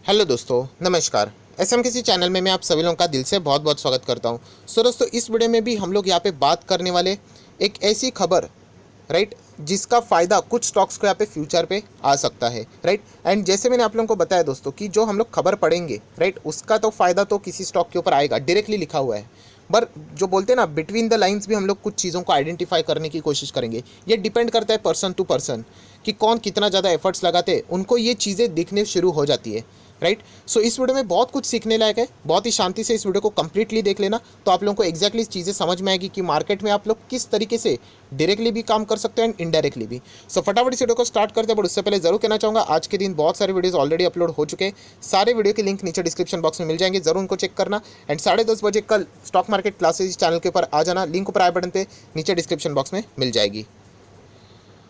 Hello दोस्तों, नमस्कार। SM किसी चैनल में मैं आप सभी लोगों का दिल से बहुत बहुत स्वागत करता हूं। सो दोस्तों, इस वीडियो में भी हम लोग यहाँ पे बात करने वाले एक ऐसी खबर, राइट, जिसका फ़ायदा कुछ स्टॉक्स को यहाँ पे फ्यूचर पे आ सकता है, राइट। एंड जैसे मैंने आप लोगों को बताया दोस्तों कि जो हम लोग खबर पढ़ेंगे, राइट, उसका तो फ़ायदा तो किसी स्टॉक के ऊपर आएगा, डायरेक्टली लिखा हुआ है। पर जो बोलते हैं ना, बिटवीन द लाइंस भी हम लोग कुछ चीज़ों को आइडेंटिफाई करने की कोशिश करेंगे। ये डिपेंड करता है पर्सन टू पर्सन कि कौन कितना ज़्यादा एफर्ट्स लगाते हैं, उनको ये चीज़ें दिखने शुरू हो जाती है, राइट। सो इस वीडियो में बहुत कुछ सीखने लायक है। बहुत ही शांति से इस वीडियो को कंप्लीटली देख लेना, तो आप लोगों को एक्जैक्टली चीज़ें समझ में आएगी कि मार्केट में आप लोग किस तरीके से डायरेक्टली भी काम कर सकते हैं एंड इनडायरेक्टली भी। सो फटाफट इस वीडियो को स्टार्ट करते हैं, बट उससे पहले जरूर कहना चाहूँगा, आज के दिन बहुत सारे वीडियोस ऑलरेडी अपलोड हो चुके हैं। सारे वीडियो के लिंक नीचे डिस्क्रिप्शन बॉक्स में मिल जाएंगे, जरूर उनको चेक करना। एंड 10:30 बजे कल स्टॉक मार्केट क्लासेज चैनल के ऊपर आ जाना, लिंक ऊपर आई बटन पे नीचे डिस्क्रिप्शन बॉक्स में मिल जाएगी।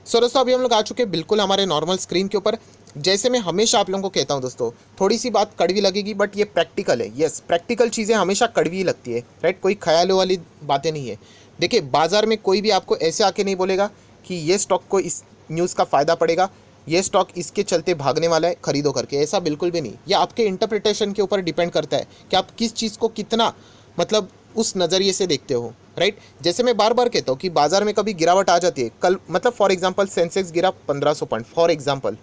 सो दोस्तों, अभी हम लोग आ चुके हैं बिल्कुल हमारे नॉर्मल स्क्रीन के ऊपर। जैसे मैं हमेशा आप लोगों को कहता हूं दोस्तों, थोड़ी सी बात कड़वी लगेगी, बट ये प्रैक्टिकल है। यस, प्रैक्टिकल चीज़ें हमेशा कड़वी ही लगती है, राइट। कोई ख्यालों वाली बातें नहीं है। देखिए, बाजार में कोई भी आपको ऐसे आके नहीं बोलेगा कि ये स्टॉक को इस न्यूज़ का फ़ायदा पड़ेगा, ये स्टॉक इसके चलते भागने वाला है, खरीदो करके। ऐसा बिल्कुल भी नहीं। ये आपके इंटरप्रिटेशन के ऊपर डिपेंड करता है कि आप किस चीज़ को कितना, मतलब, उस नज़रिए से देखते हो, राइट। जैसे मैं बार बार कहता हूँ कि बाजार में कभी गिरावट आ जाती है, कल मतलब फॉर एग्जांपल सेंसेक्स गिरा 1500 पॉइंट फॉर एग्जांपल।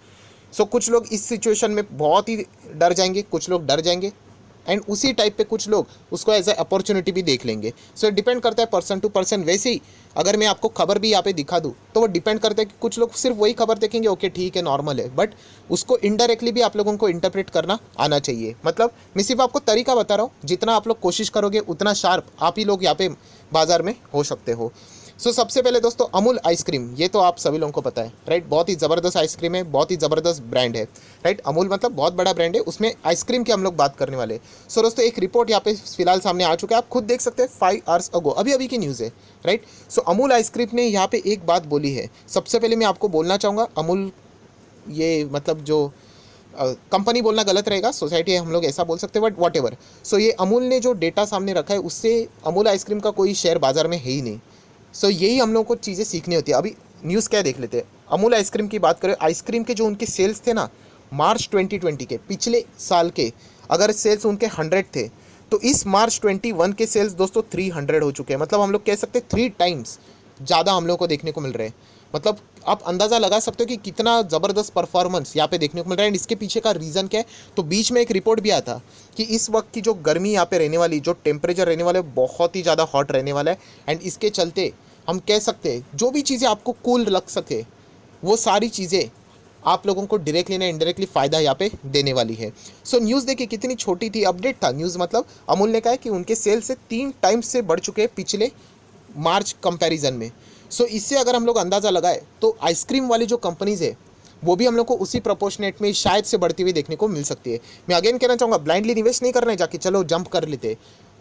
सो कुछ लोग इस सिचुएशन में बहुत ही डर जाएंगे, कुछ लोग डर जाएंगे, एंड उसी टाइप पे कुछ लोग उसको एज ए अपॉर्चुनिटी भी देख लेंगे। सो डिपेंड करता है पर्सन टू पर्सन। वैसे ही अगर मैं आपको खबर भी यहाँ पे दिखा दूँ, तो वो डिपेंड करता है कि कुछ लोग सिर्फ वही खबर देखेंगे, ओके ठीक है, नॉर्मल है, बट उसको इनडायरेक्टली भी आप लोगों को इंटरप्रेट करना आना चाहिए। मतलब मैं सिर्फ आपको तरीका बता रहा हूँ, जितना आप लोग कोशिश करोगे उतना शार्प आप ही लोग यहाँ पे बाजार में हो सकते हो। सो सबसे पहले दोस्तों, अमूल आइसक्रीम, ये तो आप सभी लोगों को पता है, राइट। बहुत ही ज़बरदस्त आइसक्रीम है, बहुत ही ज़बरदस्त ब्रांड है, राइट। अमूल मतलब बहुत बड़ा ब्रांड है, उसमें आइसक्रीम की हम लोग बात करने वाले। सो दोस्तों, एक रिपोर्ट यहाँ पे फिलहाल सामने आ चुका है, आप खुद देख सकते हैं, 5 आवर्स अगो, अभी अभी की न्यूज़ है, राइट। सो अमूल आइसक्रीम ने यहाँ पे एक बात बोली है। सबसे पहले मैं आपको बोलना चाहूँगा, अमूल, ये मतलब जो कंपनी बोलना गलत रहेगा, सोसाइटी है, हम लोग ऐसा बोल सकते हैं, बट वॉट एवर। सो ये अमूल ने जो डेटा सामने रखा है, उससे अमूल आइसक्रीम का कोई शेयर बाजार में है ही नहीं। सो यही हम लोग को चीज़ें सीखनी होती है। अभी न्यूज़ क्या देख लेते हैं। अमूल आइसक्रीम की बात करें, आइसक्रीम के जो उनके सेल्स थे ना, मार्च 2020 के, पिछले साल के, अगर सेल्स उनके 100 थे, तो इस मार्च 21 के सेल्स दोस्तों 300 हो चुके हैं। मतलब हम लोग कह सकते हैं 3 टाइम्स ज़्यादा हम लोग को देखने को मिल रहे हैं। मतलब आप अंदाज़ा लगा सकते हो कि कितना ज़बरदस्त परफॉर्मेंस यहाँ पे देखने को मिल रहा है। एंड इसके पीछे का रीज़न क्या है, तो बीच में एक रिपोर्ट भी आया था कि इस वक्त की जो गर्मी यहाँ पे रहने वाली, जो टेम्परेचर रहने वाला है, बहुत ही ज़्यादा हॉट रहने वाला है। एंड इसके चलते हम कह सकते हैं जो भी चीज़ें आपको कूल लग सके, वो सारी चीज़ें आप लोगों को डायरेक्टली ना इनडायरेक्टली फ़ायदा यहाँ पे देने वाली है। सो न्यूज़ देखिए कितनी छोटी थी, अपडेट था न्यूज़। मतलब अमूल ने कहा है कि उनके सेल से 3 टाइम्स से बढ़ चुके हैं पिछले मार्च कंपैरिजन में। सो इससे अगर हम लोग अंदाज़ा लगाए, तो आइसक्रीम वाली जो कंपनीज़ है, वो भी हम लोग को उसी प्रोपोर्शनेट में शायद से बढ़ती हुई देखने को मिल सकती है। मैं अगेन कहना चाहूँगा, ब्लाइंडली निवेश नहीं करना है जाके चलो जंप कर लेते।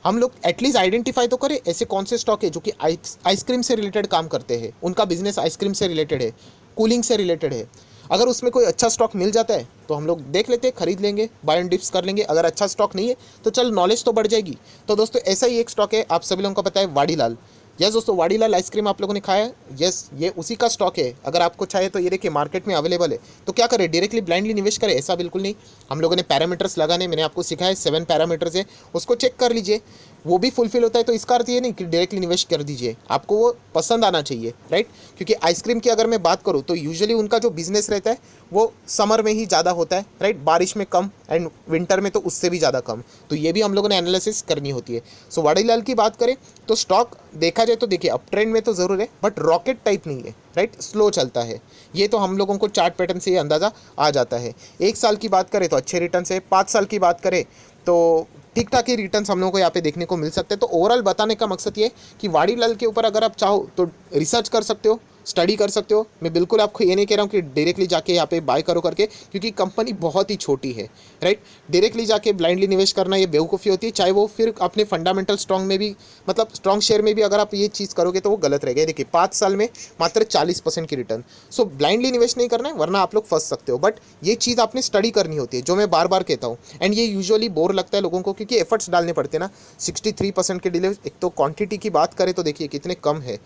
हम लोग एटलीस्ट आइडेंटिफाई तो करें ऐसे कौन से स्टॉक है जो कि आइसक्रीम से रिलेटेड काम करते हैं, उनका बिजनेस आइसक्रीम से रिलेटेड है, कूलिंग से रिलेटेड है। अगर उसमें कोई अच्छा स्टॉक मिल जाता है तो हम लोग देख लेते हैं, खरीद लेंगे, बाय एंड डिप्स कर लेंगे। अगर अच्छा स्टॉक नहीं है तो चल, नॉलेज तो बढ़ जाएगी। तो दोस्तों, ऐसा ही एक स्टॉक है, आप सभी लोगों को पता है, वाडीलाल। यस दोस्तों, वाडीलाल आइसक्रीम आप लोगों ने खाया है। यस, ये उसी का स्टॉक है। अगर आपको चाहिए तो ये देखिए मार्केट में अवेलेबल है। तो क्या करें, डायरेक्टली ब्लाइंडली निवेश करें? ऐसा बिल्कुल नहीं। हम लोगों ने पैरामीटर्स लगाने, मैंने आपको सिखाया, 7 पैरामीटर्स है, उसको चेक कर लीजिए। वो भी फुलफिल होता है तो इसका अर्थ ये नहीं कि डायरेक्टली निवेश कर दीजिए, आपको वो पसंद आना चाहिए, राइट। क्योंकि आइसक्रीम की अगर मैं बात करूँ तो यूजुअली उनका जो बिजनेस रहता है वो समर में ही ज़्यादा होता है, राइट, बारिश में कम, एंड विंटर में तो उससे भी ज़्यादा कम। तो ये भी हम लोगों ने एनालिसिस करनी होती है। सो वाडीलाल की बात करें तो स्टॉक देखा जाए तो देखिए अप ट्रेंड में तो ज़रूर है, बट रॉकेट टाइप नहीं है, राइट, स्लो चलता है। ये तो हम लोगों को चार्ट पैटर्न से ये अंदाज़ा आ जाता है। 1 साल की बात करें तो अच्छे रिटर्न है, 5 साल की बात करें तो ठीक ठाक ही रिटर्न्स हम लोगों को यहाँ पे देखने को मिल सकते हैं। तो ओवरऑल बताने का मकसद ये है कि वाडीलाल के ऊपर अगर आप चाहो तो रिसर्च कर सकते हो, स्टडी कर सकते हो। मैं बिल्कुल आपको ये नहीं कह रहा हूँ कि डायरेक्टली जाके यहाँ पे बाय करो करके, क्योंकि कंपनी बहुत ही छोटी है, राइट। डायरेक्टली जाके ब्लाइंडली निवेश करना ये बेवकूफ़ी होती है, चाहे वो फिर अपने फंडामेंटल स्ट्रॉन्ग में भी, मतलब स्ट्रॉन्ग शेयर में भी अगर आप ये चीज़ करोगे तो वो गलत रहेगा। देखिए 5 साल में मात्र 40% की रिटर्न। सो ब्लाइंडली निवेश नहीं करना है, वरना आप लोग फंस सकते हो। बट ये चीज़ आपने स्टडी करनी होती है, जो मैं बार बार कहता हूँ। एंड ये यूजुअली बोर लगता है लोगों को, क्योंकि एफर्ट्स डालने पड़ते हैं ना। 63% के डिले, एक तो क्वांटिटी की बात करें तो देखिए कितने कम है,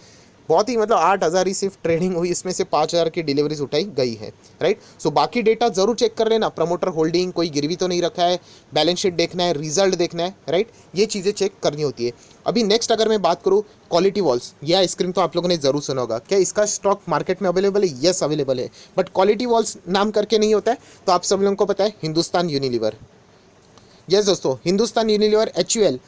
बहुत ही मतलब 8,000 ही सिर्फ ट्रेडिंग हुई, इसमें से 5,000 की डिलीवरीज उठाई गई है, राइट। सो बाकी डेटा जरूर चेक कर लेना, प्रमोटर होल्डिंग कोई गिरवी तो नहीं रखा है, बैलेंस शीट देखना है, रिजल्ट देखना है, राइट, ये चीज़ें चेक करनी होती है। अभी नेक्स्ट अगर मैं बात करूँ क्वालिटी वॉल्स, यह आइसक्रीम तो आप लोगों ने जरूर सुना होगा। क्या इसका स्टॉक मार्केट में अवेलेबल है? यस अवेलेबल है, बट क्वालिटी वॉल्स नाम करके नहीं होता है, तो आप सब लोगों को पता है हिंदुस्तान यूनिलीवर। यस दोस्तों, Hindustan Unilever HUL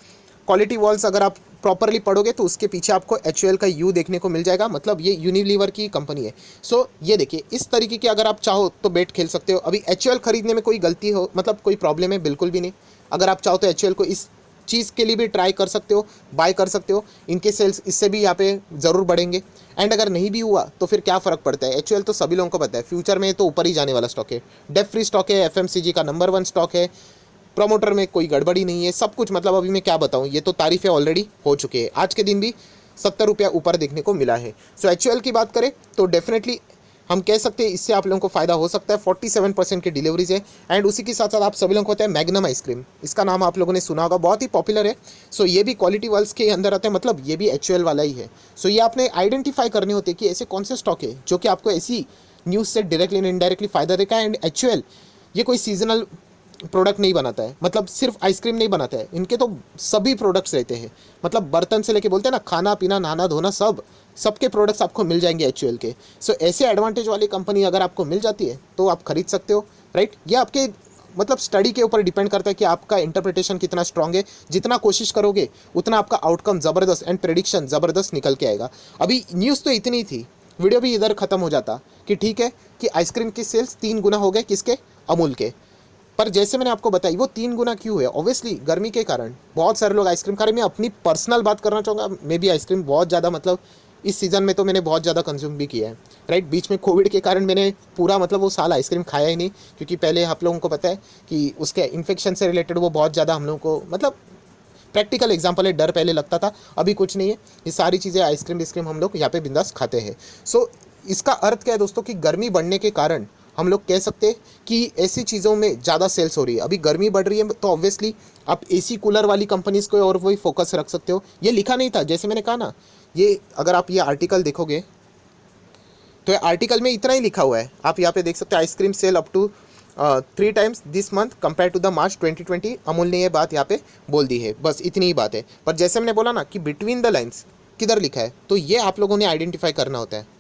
quality walls अगर आप प्रॉपरली पढ़ोगे तो उसके पीछे आपको HUL का यू देखने को मिल जाएगा, मतलब ये यूनिलीवर की कंपनी है। सो ये देखिए, इस तरीके की अगर आप चाहो तो बेट खेल सकते हो। अभी HUL खरीदने में कोई गलती हो, मतलब कोई प्रॉब्लम है? बिल्कुल भी नहीं। अगर आप चाहो तो HUL को इस चीज़ के लिए भी ट्राई कर सकते हो, बाय कर सकते हो, इनके सेल्स इससे भी यहाँ पे ज़रूर बढ़ेंगे। एंड अगर नहीं भी हुआ तो फिर क्या फ़र्क पड़ता है? HUL तो सभी लोगों को पता है फ्यूचर में तो ऊपर ही जाने वाला स्टॉक है, डेट फ्री स्टॉक है, FMCG का नंबर 1 स्टॉक है, प्रमोटर में कोई गड़बड़ी नहीं है, सब कुछ। मतलब अभी मैं क्या बताऊं, ये तो तारीफें ऑलरेडी हो चुके हैं। आज के दिन भी 70 रुपया ऊपर देखने को मिला है। सो HUL की बात करें तो डेफिनेटली हम कह सकते हैं इससे आप लोगों को फ़ायदा हो सकता है। 47% की डिलीवरीज है। एंड उसी के साथ साथ आप सभी लोगों को होता है मैग्नम आइसक्रीम, इसका नाम आप लोगों ने सुना होगा, बहुत ही पॉपुलर है। सो ये भी क्वालिटी वर्ल्स के अंदर आता है, मतलब ये भी HUL वाला ही है। सो ये आपने आइडेंटिफाई करने होते हैं कि ऐसे कौन से स्टॉक है जो कि आपको ऐसी न्यूज़ से डायरेक्टली एंड इनडायरेक्टली फ़ायदा देगा। एंड HUL ये कोई सीजनल प्रोडक्ट नहीं बनाता है, मतलब सिर्फ आइसक्रीम नहीं बनाता है, इनके तो सभी प्रोडक्ट्स रहते हैं। मतलब बर्तन से लेके बोलते हैं ना, खाना पीना नहाना धोना, सबके प्रोडक्ट्स आपको मिल जाएंगे HUL के। सो ऐसे एडवांटेज वाली कंपनी अगर आपको मिल जाती है तो आप खरीद सकते हो, राइट। ये आपके मतलब स्टडी के ऊपर डिपेंड करता है कि आपका इंटरप्रिटेशन कितना स्ट्रांग है। जितना कोशिश करोगे उतना आपका आउटकम ज़बरदस्त एंड प्रेडिक्शन ज़बरदस्त निकल के आएगा। अभी न्यूज़ तो इतनी थी, वीडियो भी इधर ख़त्म हो जाता कि ठीक है कि आइसक्रीम की सेल्स 3 गुना हो गए, किसके? अमूल के। पर जैसे मैंने आपको बताई वो 3 गुना क्यों है? ऑब्वियसली गर्मी के कारण बहुत सारे लोग आइसक्रीम खा रहे हैं। मैं अपनी पर्सनल बात करना चाहूँगा, मैं भी आइसक्रीम बहुत ज़्यादा, मतलब इस सीज़न में तो मैंने बहुत ज़्यादा कंज्यूम भी किया है, राइट। बीच में कोविड के कारण मैंने पूरा मतलब वो साल आइसक्रीम खाया ही नहीं, क्योंकि पहले आप लोगों को पता है कि उसके इन्फेक्शन से रिलेटेड वो बहुत ज़्यादा हम लोगों को, मतलब प्रैक्टिकल एग्जाम्पल है, डर पहले लगता था, अभी कुछ नहीं है। ये सारी चीज़ें आइसक्रीम विस्क्रीम हम लोग यहाँ पे बिंदास खाते हैं। सो इसका अर्थ क्या है दोस्तों कि गर्मी बढ़ने के कारण हम लोग कह सकते हैं कि ऐसी चीज़ों में ज़्यादा सेल्स हो रही है। अभी गर्मी बढ़ रही है तो ऑब्वियसली आप AC कूलर वाली कंपनीज़ को और वही फोकस रख सकते हो। ये लिखा नहीं था, जैसे मैंने कहा ना, ये अगर आप ये आर्टिकल देखोगे तो आर्टिकल में इतना ही लिखा हुआ है। आप यहाँ पे देख सकते हैं, ice cream sale up to 3 times this month compare to the March 2020। Amul ने ये बात यहाँ पे बोल दी है, बस इतनी ही बात है। पर जैसे मैंने बोला ना कि बिटवीन द लाइन्स किधर लिखा है, तो ये आप लोगों ने आइडेंटिफाई करना होता है।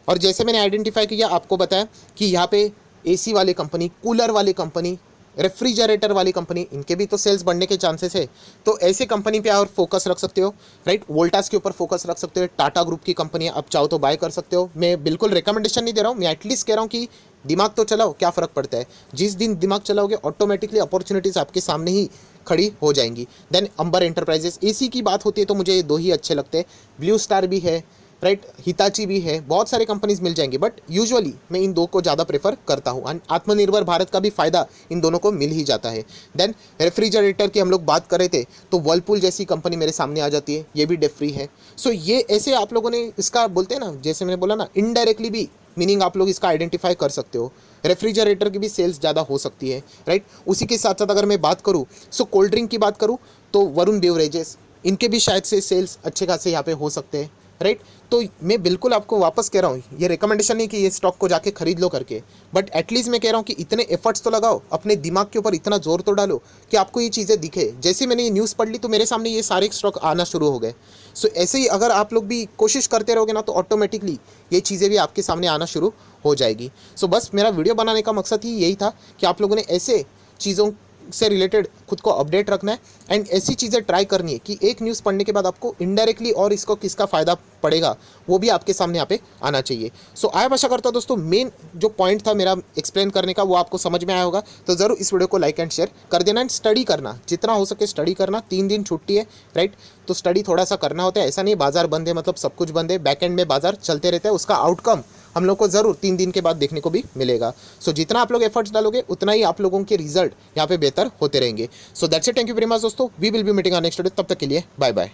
और जैसे मैंने आइडेंटिफाई किया, आपको बताया कि यहाँ पे AC वाली कंपनी, कूलर वाली कंपनी, रेफ्रिजरेटर वाली कंपनी, इनके भी तो सेल्स बढ़ने के चांसेस है। तो ऐसे कंपनी पे और फोकस रख सकते हो, राइट। वोल्टास के ऊपर फोकस रख सकते हो, टाटा ग्रुप की कंपनी आप चाहो तो बाय कर सकते हो। मैं बिल्कुल रिकमेंडेशन नहीं दे रहा हूँ, मैं एटलीस्ट कह रहा हूँ कि दिमाग तो चलाओ, क्या फ़र्क पड़ता है। जिस दिन दिमाग चलाओगे ऑटोमेटिकली अपॉर्चुनिटीज़ आपके सामने ही खड़ी हो जाएंगी। देन अंबर एंटरप्राइजेस, AC की बात होती है तो मुझे 2 ही अच्छे लगते हैं, ब्लू स्टार भी है, राइट, हिताची भी है, बहुत सारे कंपनीज मिल जाएंगे, बट यूजुअली मैं इन 2 को ज़्यादा प्रेफर करता हूँ। आत्मनिर्भर भारत का भी फायदा इन दोनों को मिल ही जाता है। देन रेफ्रिजरेटर की हम लोग बात कर रहे थे तो वर्लपूल जैसी कंपनी मेरे सामने आ जाती है, ये भी डेट फ्री है। सो ये ऐसे आप लोगों ने इसका बोलते हैं ना, जैसे मैंने बोला ना, इनडायरेक्टली भी मीनिंग आप लोग इसका आइडेंटिफाई कर सकते हो। रेफ्रिजरेटर की भी सेल्स ज़्यादा हो सकती है, राइट। उसी के साथ साथ अगर मैं बात करूँ, सो कोल्ड ड्रिंक की बात करूँ तो वरुण बेवरेजेस, इनके भी शायद से सेल्स अच्छे खासे यहाँ पे हो सकते हैं, राइट। तो मैं बिल्कुल आपको वापस कह रहा हूँ, ये रिकमेंडेशन नहीं कि ये स्टॉक को जाके खरीद लो करके, बट एटलीस्ट मैं कह रहा हूँ कि इतने एफर्ट्स तो लगाओ, अपने दिमाग के ऊपर इतना जोर तो डालो कि आपको ये चीज़ें दिखे। जैसे मैंने ये न्यूज़ पढ़ ली तो मेरे सामने ये सारे स्टॉक आना शुरू हो गए। सो ऐसे ही अगर आप लोग भी कोशिश करते रहोगे ना तो ऑटोमेटिकली ये चीज़ें भी आपके सामने आना शुरू हो जाएगी। सो बस मेरा वीडियो बनाने का मकसद ही यही था कि आप लोगों ने ऐसे चीज़ों से रिलेटेड खुद को अपडेट रखना है एंड ऐसी चीज़ें ट्राई करनी है कि एक न्यूज़ पढ़ने के बाद आपको इनडायरेक्टली और इसको किसका फ़ायदा पड़ेगा वो भी आपके सामने यहाँ पे आना चाहिए। सो आया आशा करता हूँ दोस्तों मेन जो पॉइंट था मेरा एक्सप्लेन करने का वो आपको समझ में आया होगा। तो ज़रूर इस वीडियो को लाइक एंड शेयर कर देना एंड स्टडी करना, जितना हो सके स्टडी करना। 3 दिन छुट्टी है, राइट, तो स्टडी थोड़ा सा करना होता है। ऐसा नहीं बाजार बंद है मतलब सब कुछ बंद है, बैक एंड में बाजार चलते रहते हैं, उसका आउटकम हम लोग को ज़रूर 3 दिन के बाद देखने को भी मिलेगा। सो जितना आप लोग एफर्ट्स डालोगे उतना ही आप लोगों के रिजल्ट यहाँ पे बेहतर होते रहेंगे। So that's it, thank you very much दोस्तों, we will be meeting on next video, तब तक के लिए बाय बाय।